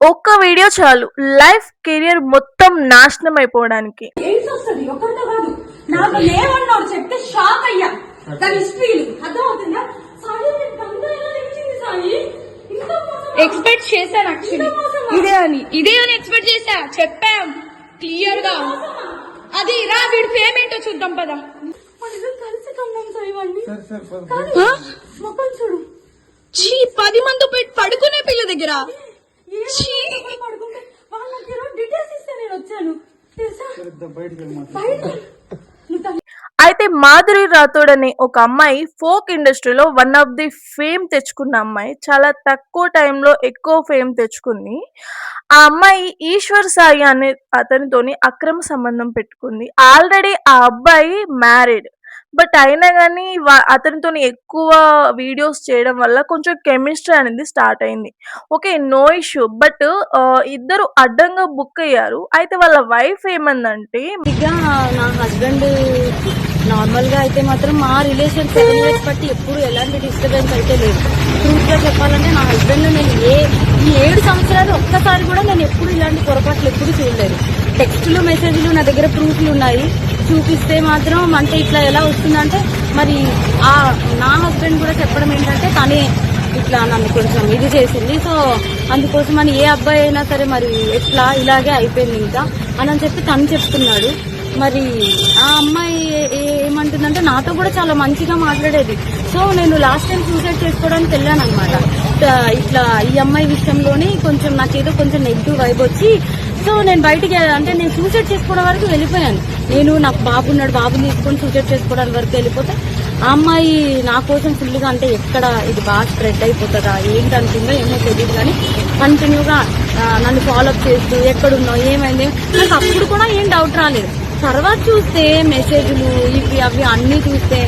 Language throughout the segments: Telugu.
ఒక్క వీడియో చాలు లైఫ్ కెరియర్ మొత్తం నాశనం అయిపోవడానికి. ఎయిడ్స్ వస్తుంది ఒకరితో కాదు, నాకు లేవన్నాడు చెప్తే షాక్ అయ్యా. దాని హిస్టరీలు అర్థం అవుతుందా? సాయి సాయి ఎక్స్పెక్ట్ చేశాను యాక్చువల్లీ ఇదే అని ఎక్స్పెక్ట్ చేశా. చెప్పాం క్లియర్ గా. అది రా వీడి పేమెంట్ చూద్దాం పదా. కలిసి కన్నాం సాయి వాడిని. మొక్కలు చూడు 10 మంది పడుకునే పిల్ల దగ్గర పడుకుంటే వాళ్ళకి డీటెయిల్స్ ఇస్తే నేను వచ్చాను తెలుసా. అయితే మాధురి రాథోడ్ అనే ఒక అమ్మాయి ఫోక్ ఇండస్ట్రీలో వన్ ఆఫ్ ది ఫేమ్ తెచ్చుకున్న అమ్మాయి. చాలా తక్కువ టైంలో ఎక్కువ ఫేమ్ తెచ్చుకుంది. ఆ అమ్మాయి ఈశ్వర్ సాయి అనే అతనితోని అక్రమ సంబంధం పెట్టుకుంది. ఆల్రెడీ ఆ అబ్బాయి మ్యారీడ్. బట్ అయినా కానీ అతనితోని ఎక్కువ వీడియోస్ చేయడం వల్ల కొంచెం కెమిస్ట్రీ అనేది స్టార్ట్ అయింది. Okay, no issue. బట్ ఇద్దరు అడ్డంగా బుక్ అయ్యారు. అయితే వాళ్ళ వైఫ్ ఏమందంటే, నా హస్బెండ్ నార్మల్ గా అయితే మాత్రం మా రిలేషన్ 7 years బట్టి ఎప్పుడు ఎలాంటి డిస్టర్బెన్స్ అయితే లేదు. ట్రూత్ గా చెప్పాలంటే నా హస్బెండ్ నేను ఈ 7 సంవత్సరాలు ఒక్కసారి కూడా నేను ఎప్పుడు ఇలాంటి పొరపాట్లు ఎప్పుడు చూడలేదు. టెక్స్టులు మెసేజ్లు నా దగ్గర ప్రూఫ్లు ఉన్నాయి. చూపిస్తే మాత్రం అంటే ఇట్లా ఎలా వస్తుందంటే మరి నా హస్బెండ్ కూడా చెప్పడం ఏంటంటే తనే ఇట్లా నన్ను కొంచెం ఇది చేసింది. సో అందుకోసం అని ఏ అబ్బాయి అయినా సరే మరి ఎట్లా ఇలాగే అయిపోయింది ఇంకా అని చెప్పి తను చెప్తున్నాడు. మరి ఆ అమ్మాయి ఏమంటుందంటే నాతో కూడా చాలా మంచిగా మాట్లాడేది. సో నేను లాస్ట్ టైం సూసైడ్ చేసుకోవడానికి వెళ్ళాను అనమాట. ఇట్లా ఈ అమ్మాయి విషయంలోని కొంచెం నాకేదో కొంచెం నెగిటివ్ వైబ్ వచ్చి సో నేను బయటికి అంటే నేను సూసైడ్ చేసుకోవడం వరకు వెళ్ళిపోయాను. నాకు బాబున్నాడు, బాబుని తీసుకొని సూసైడ్ చేసుకోవడానికి వరకు వెళ్ళిపోతే ఆ అమ్మాయి నా కోసం ఫుల్గా అంటే ఎక్కడ ఇది బాగా స్ప్రెడ్ అయిపోతుందా ఏంటనుకుందో ఏమో తెలియదు కానీ కంటిన్యూగా నన్ను ఫాలోఅప్ చేస్తూ ఎక్కడున్నావు ఏమైంది నాకు అప్పుడు కూడా ఏం డౌట్ రాలేదు. తర్వాత చూస్తే మెసేజ్లు ఇవి అవి అన్ని చూస్తే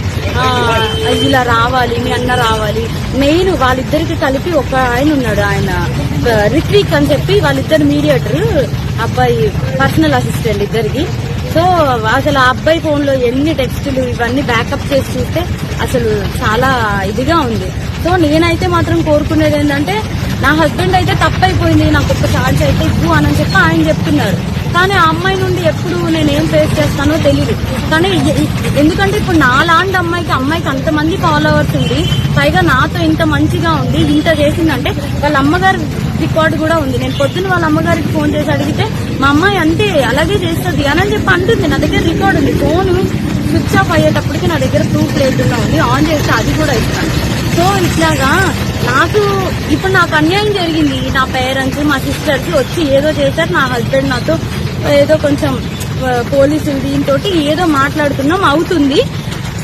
ఇలా రావాలి మీ అన్న రావాలి. మెయిన్ వాళ్ళిద్దరికి కలిపి ఒక ఆయన ఉన్నాడు, ఆయన రిత్విక్ అని చెప్పి వాళ్ళిద్దరు మీడియేటర్, అబ్బాయి పర్సనల్ అసిస్టెంట్ ఇద్దరికి. సో అసలు ఆ అబ్బాయి ఫోన్ లో ఎన్ని టెక్స్టులు ఇవన్నీ బ్యాకప్ చేసి చూస్తే అసలు చాలా ఇదిగా ఉంది. సో నేనైతే మాత్రం కోరుకునేది ఏంటంటే నా హస్బెండ్ అయితే తప్పైపోయింది, నాకు ఒక ఛాన్స్ అయితే ఇవ్వు అని చెప్పి ఆయన చెప్తున్నారు. కానీ ఆ అమ్మాయి నుండి ఎప్పుడు నేనేం ఫేస్ చేస్తానో తెలియదు. కానీ ఎందుకంటే ఇప్పుడు నా లాంటి అమ్మాయికి అంతమంది ఫాలోవర్స్ ఉంది, పైగా నాతో ఇంత మంచిగా ఉంది, ఇంత చేసిందంటే వాళ్ళ అమ్మగారి రికార్డు కూడా ఉంది. నేను పొద్దున్న వాళ్ళ అమ్మగారికి ఫోన్ చేసి అడిగితే మా అమ్మాయి అంటే అలాగే చేస్తుంది అని చెప్పి అంటుంది. నా దగ్గర రికార్డు ఉంది. ఫోన్ స్విచ్ ఆఫ్ అయ్యేటప్పటికి నా దగ్గర ప్రూఫ్ లేకుండా ఉంది, ఆన్ చేస్తే అది కూడా ఇస్తాను. సో ఇట్లాగా ఇప్పుడు నాకు అన్యాయం జరిగింది. నా పేరెంట్స్ మా సిస్టర్స్ వచ్చి ఏదో చేశారు. నా హస్బెండ్ నాతో ఏదో కొంచెం పోలీసులు దీంతో ఏదో మాట్లాడుతున్నాం అవుతుంది.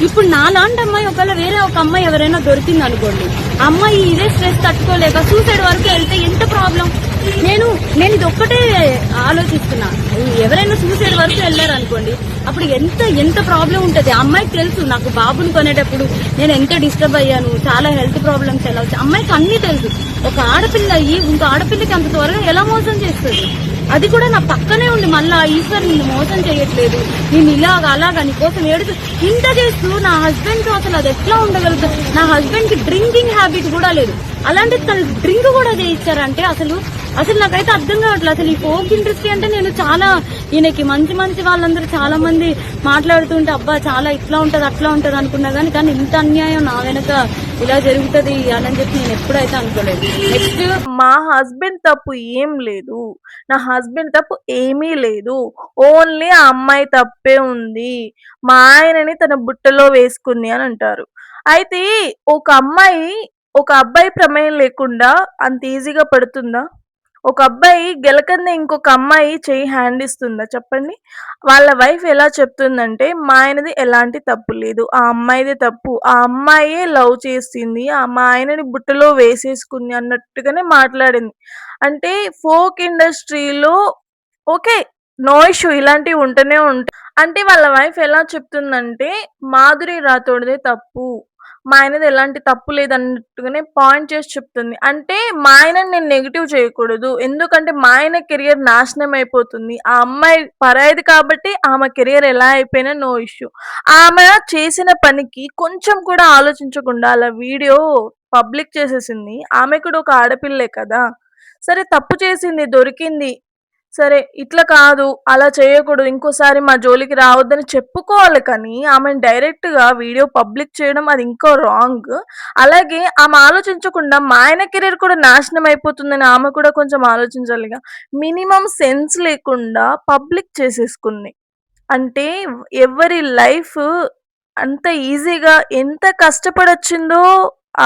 ఇప్పుడు నా లాంటి అమ్మాయి ఒకవేళ వేరే ఒక అమ్మాయి ఎవరైనా దొరికింది అనుకోండి, అమ్మాయి ఇదే స్ట్రెస్ తట్టుకోలేక సూసైడ్ వరకు వెళ్తే ఎంత ప్రాబ్లం. నేను ఇది ఒక్కటే ఆలోచిస్తున్నా. ఎవరైనా సూసైడ్ వరకు వెళ్ళారు అనుకోండి, అప్పుడు ఎంత ప్రాబ్లం ఉంటుంది. అమ్మాయికి తెలుసు నాకు బాబుని కొనేటప్పుడు నేను ఎంత డిస్టర్బ్ అయ్యాను, చాలా హెల్త్ ప్రాబ్లమ్స్ ఎలా వచ్చాయి అమ్మాయికి అన్ని తెలుసు. ఒక ఆడపిల్ల ఇంకో ఆడపిల్లకి అంత త్వరగా ఎలా మోసం చేస్తుంది. అది కూడా నా పక్కనే ఉంది. మళ్ళా ఈశ్వర్ నిన్ను మోసం చేయట్లేదు, నేను అలాగా నీకోసం ఏడుచు ఇంత చేస్తూ నా హస్బెండ్ తో అసలు అది ఎట్లా ఉండగలుగుతుంది. నా హస్బెండ్ కి డ్రింకింగ్ హ్యాబిట్ కూడా లేదు, అలాంటి తను డ్రింక్ కూడా చేయించారంటే అసలు నాకైతే అర్థం కావట్లేదు. అసలు ఈ ఫోక్ ఇండస్ట్రీ అంటే నేను చాలా ఈయనకి మంచి వాళ్ళందరూ చాలా మంది మాట్లాడుతుంటే అబ్బా చాలా ఇట్లా ఉంటది అట్లా ఉంటది అనుకున్నా కానీ ఇంత అన్యాయం నా వెనక ఇలా జరుగుతుంది అని చెప్పి నేను ఎప్పుడైతే అనుకోలేదు. నెక్స్ట్, మా హస్బెండ్ తప్పు ఏం లేదు, నా హస్బెండ్ తప్పు ఏమీ లేదు, ఓన్లీ ఆ అమ్మాయి తప్పే ఉంది, మా ఆయనని తన బుట్టలో వేసుకుంది అని అంటారు. అయితే ఒక అబ్బాయి ప్రమేయం లేకుండా అంత ఈజీగా పడుతుందా? ఒక అబ్బాయి గెలకందే ఇంకొక అమ్మాయి చెయ్యి హ్యాండ్ ఇస్తుందా చెప్పండి? వాళ్ళ వైఫ్ ఎలా చెప్తుందంటే మా ఆయనది ఎలాంటి తప్పు లేదు, ఆ అమ్మాయిదే తప్పు, ఆ అమ్మాయే లవ్ చేసింది, మా ఆయనని బుట్టలో వేసేసుకుంది అన్నట్టుగానే మాట్లాడింది. అంటే ఫోక్ ఇండస్ట్రీలో ఓకే, నో ఇష్యూ, ఇలాంటివి ఉంటూనే ఉంటాయి. అంటే వాళ్ళ వైఫ్ ఎలా చెప్తుందంటే మాధురి రాథోడ్‌దే తప్పు, మా ఆయనది ఎలాంటి తప్పు లేదన్నట్టుగానే పాయింట్ చేసి చెప్తుంది. అంటే మా ఆయనని నేను నెగెటివ్ చేయకూడదు, ఎందుకంటే మా ఆయన కెరియర్ నాశనం అయిపోతుంది. ఆ అమ్మాయి పరాయిది కాబట్టి ఆమె కెరియర్ ఎలా అయిపోయినా నో ఇష్యూ. ఆమె చేసిన పనికి కొంచెం కూడా ఆలోచించకుండా అలా వీడియో పబ్లిక్ చేసేసింది. ఆమె కూడా ఒక ఆడపిల్లే కదా. సరే తప్పు చేసింది, దొరికింది. సరే ఇట్లా కాదు, అలా చేయకూడదు, ఇంకోసారి మా జోలికి రావద్దని చెప్పుకోవాలి కానీ, ఆమెను డైరెక్ట్‌గా వీడియో పబ్లిక్ చేయడం అది ఇంకా రాంగ్. అలాగే ఆమె ఆలోచించకుండా మా ఆయన కెరీర్ కూడా నాశనం అయిపోతుందని ఆమె కూడా కొంచెం ఆలోచించాలిగా. మినిమమ్ సెన్స్ లేకుండా పబ్లిక్ చేసేసుకుంది. అంటే ఎవరి లైఫ్ అంత ఈజీగా ఎంత కష్టపడొచ్చిందో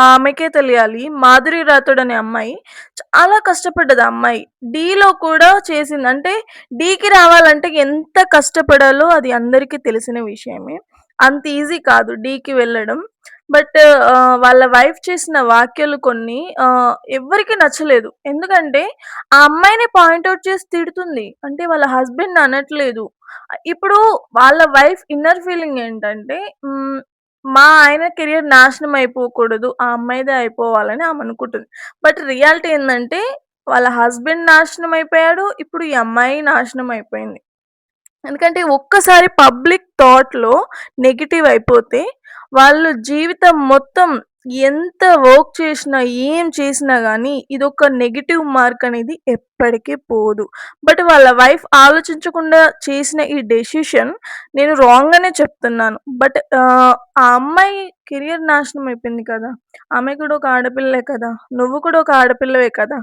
ఆమెకే తెలియాలి. 'మాధురి రాథోడ్' అనే అమ్మాయి చాలా కష్టపడ్డది ఆ అమ్మాయి. 'ఢీలో' కూడా చేసింది. అంటే 'ఢీకి' రావాలంటే ఎంత కష్టపడాలో అది అందరికీ తెలిసిన విషయమే. అంత ఈజీ కాదు 'ఢీకి' వెళ్ళడం. బట్ వాళ్ళ వైఫ్ చేసిన వ్యాఖ్యలు కొన్ని ఎవ్వరికీ నచ్చలేదు. ఎందుకంటే ఆ అమ్మాయిని పాయింట్ ఔట్ చేసి తిడుతుంది. అంటే వాళ్ళ హస్బెండ్‌ని అనట్లేదు. ఇప్పుడు వాళ్ళ వైఫ్ ఇన్నర్ ఫీలింగ్ ఏంటంటే మా ఆయన కెరియర్ నాశనం అయిపోకూడదు. ఆ అమ్మాయిదే అయిపోవాలని ఆమె అనుకుంటుంది. బట్ రియాలిటీ ఏందంటే వాళ్ళ హస్బెండ్ నాశనం అయిపోయాడు. ఇప్పుడు ఈ అమ్మాయి నాశనం అయిపోయింది. ఎందుకంటే ఒక్కసారి పబ్లిక్ థాట్‌లో నెగెటివ్ అయిపోతే వాళ్ళు జీవితం మొత్తం ఎంత వర్క్ చేసినా, ఏం చేసినా గానీ ఇదొక నెగెటివ్ మార్క్ అనేది ఎప్పటికి పోదు. బట్ వాళ్ళ వైఫ్ ఆలోచించకుండా చేసిన ఈ డెసిషన్ నేను రాంగ్ అనే చెప్తున్నాను. బట్ ఆ అమ్మాయి కెరియర్ నాశనం అయిపోయింది కదా! ఆమె కూడా ఒక ఆడపిల్లే కదా! నువ్వు కూడా ఒక ఆడపిల్లవే కదా!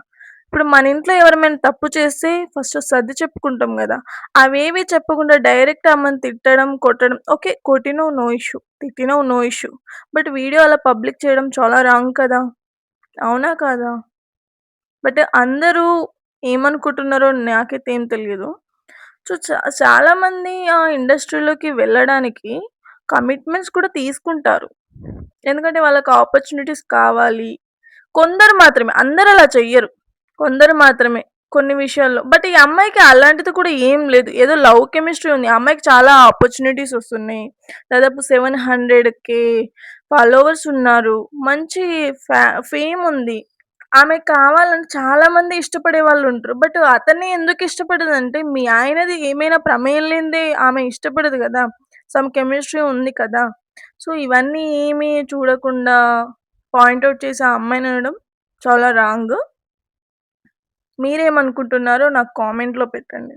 ఇప్పుడు మన ఇంట్లో ఎవరైనా తప్పు చేస్తే ఫస్ట్ సర్ది చెప్పుకుంటాం గదా! అవేవి చెప్పకుండా డైరెక్ట్ ఆమెను తిట్టడం, కొట్టడం ఓకే. కొట్టినవు నో ఇష్యూ. తిట్టినవు నో ఇష్యూ. బట్ వీడియో అలా పబ్లిక్ చేయడం చాలా రాంగ్ కదా! అవునా కాదా? బట్ అందరూ ఏమనుకుంటున్నారో నాకైతే ఏం తెలీదు. సో, చాలామంది ఆ ఇండస్ట్రీలోకి వెళ్ళడానికి కమిట్మెంట్స్ కూడా తీసుకుంటారు. ఎందుకంటే వాళ్ళకి ఆపర్చునిటీస్ కావాలి. కొందరు మాత్రమే. అందరూ అలా చెయ్యరు. కొందరు మాత్రమే కొన్ని విషయాల్లో. బట్ ఈ అమ్మాయికి అలాంటిది కూడా ఏం లేదు. ఏదో లవ్ కెమిస్ట్రీ ఉంది. ఆ అమ్మాయికి చాలా ఆపర్చునిటీస్ వస్తున్నాయి. దాదాపు 700K ఫాలోవర్స్ ఉన్నారు. మంచి ఫేమ్ ఉంది. ఆమెకు కావాలని చాలా మంది ఇష్టపడే వాళ్ళు ఉంటారు. బట్ అతన్ని ఎందుకు ఇష్టపడదంటే మీ ఆయనది ఏమైనా ప్రమేయం లేనిదే ఆమె ఇష్టపడదు కదా! సమ్ కెమిస్ట్రీ ఉంది కదా! సో, ఇవన్నీ ఏమీ చూడకుండా పాయింట్ ఔట్ చేసి ఆ అమ్మాయిని అనడం చాలా రాంగ్. మీరేమనుకుంటున్నారో నాకు కామెంట్‌లో పెట్టండి.